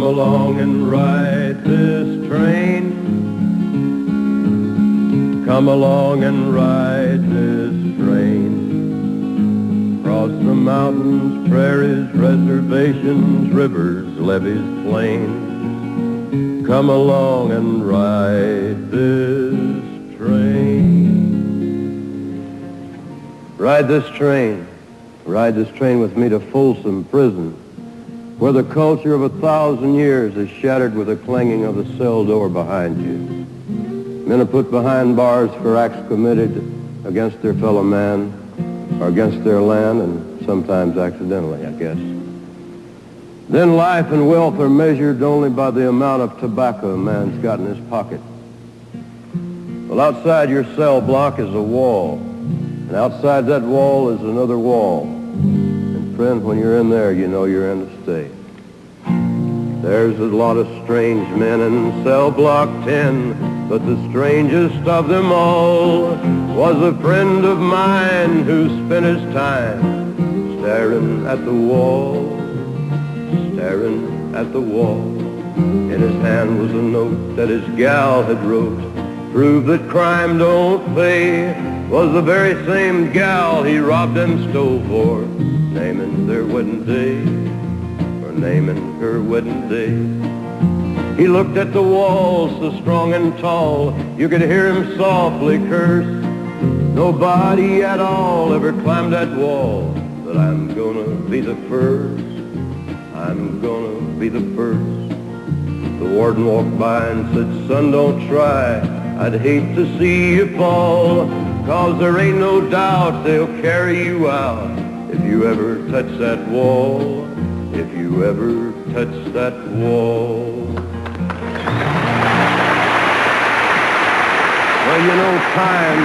along and ride this train. Come along and ride this train. Across the mountains, prairies, reservations, rivers, levees, plains. Come along and ride this train. Ride this train. Ride this train with me to Folsom Prison, where the culture of 1,000 years is shattered with the clanging of the cell door behind you. Men are put behind bars for acts committed against their fellow man or against their land, and sometimes accidentally, I guess. Then life and wealth are measured only by the amount of tobacco a man's got in his pocket. Well, outside your cell block is a wall, and outside that wall is another wall. And friend, when you're in there, you know you're in to stay. There's a lot of strange men in cell block 10, but the strangest of them all was a friend of mine who spent his time staring at the wall, staring at the wall. In his hand was a note that his gal had wrote, prove that crime don't pay. Was the very same gal he robbed and stole for, naming their wedding day, or naming her wedding day. He looked at the walls so strong and tall, you could hear him softly curse. Nobody at all ever climbed that wall, but I'm gonna be the first. I'm gonna be the first. The warden walked by and said, son, don't try. I'd hate to see you fall, 'cause there ain't no doubt they'll carry you out if you ever touch that wall, if you ever touch that wall. Well, you know, time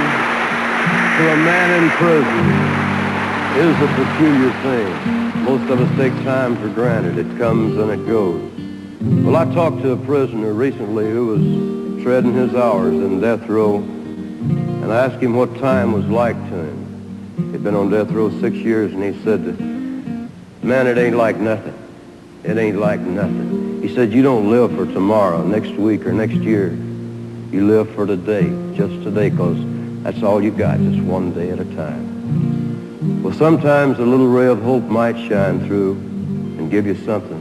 to a man in prison is a peculiar thing. Most of us take time for granted. It comes and it goes. Well, I talked to a prisoner recently who was treading his hours in death row, and I asked him what time was like to him. He'd been on death row 6 years, and he said, man, it ain't like nothing. It ain't like nothing. He said, you don't live for tomorrow, next week, or next year. You live for today, just today, 'cause that's all you got, just one day at a time. Well, sometimes a little ray of hope might shine through and give you something.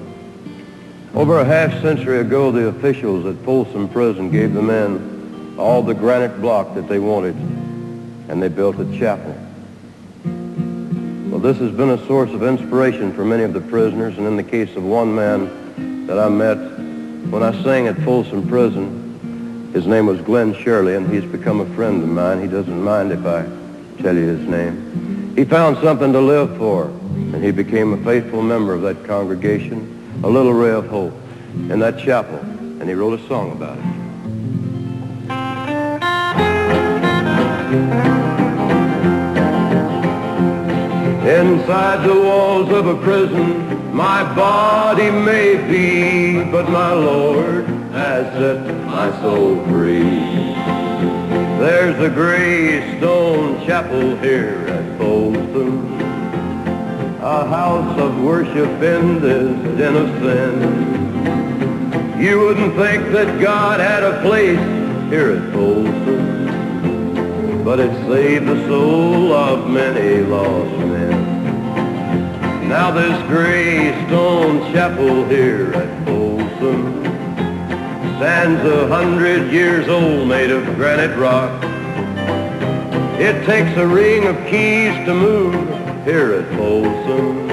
Over a half-century ago, the officials at Folsom Prison gave the men all the granite block that they wanted, and they built a chapel. Well, this has been a source of inspiration for many of the prisoners, and in the case of one man that I met when I sang at Folsom Prison, his name was Glenn Shirley, and he's become a friend of mine. He doesn't mind if I tell you his name. He found something to live for, and he became a faithful member of that congregation, a little ray of hope in that chapel, and he wrote a song about it. Inside the walls of a prison, my body may be, but my Lord has set my soul free. There's a gray stone chapel here at Folsom, a house of worship in this den of sin. You wouldn't think that God had a place here at Folsom, but it saved the soul of many lost men. Now this gray stone chapel here at Folsom stands 100 years old, made of granite rock. It takes a ring of keys to move here at Folsom,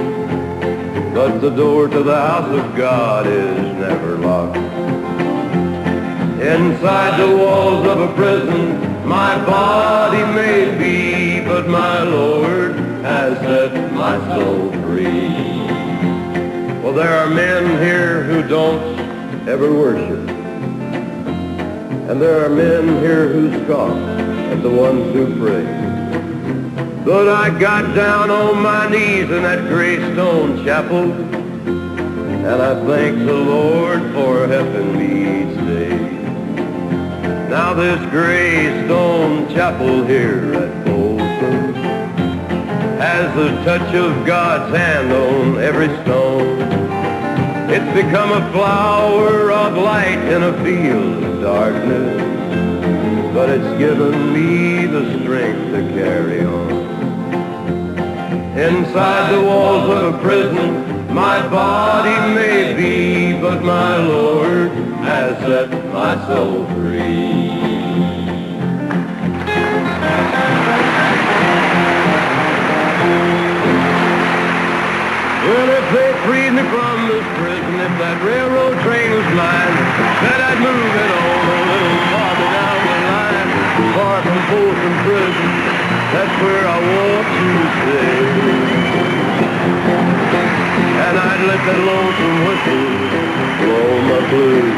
but the door to the house of God is never locked. Inside the walls of a prison, my body may be, but my Lord has set my soul free. Well, there are men here who don't ever worship, and there are men here who scoff at the ones who pray. But I got down on my knees in that gray stone chapel, and I thank the Lord for helping me each day. Now this gray stone chapel here at Folsom has the touch of God's hand on every stone. It become a flower of light in a field of darkness, but it's given me the strength to carry on. Inside the walls of a prison, my body may be, but my Lord has set my soul free. Well, if they freed me from this prison, if that railroad train was mine, then I'd move it on a little farther down the line, far from Folsom Prison. That's where I want to stay. And I'd let that lonesome whistle blow my blues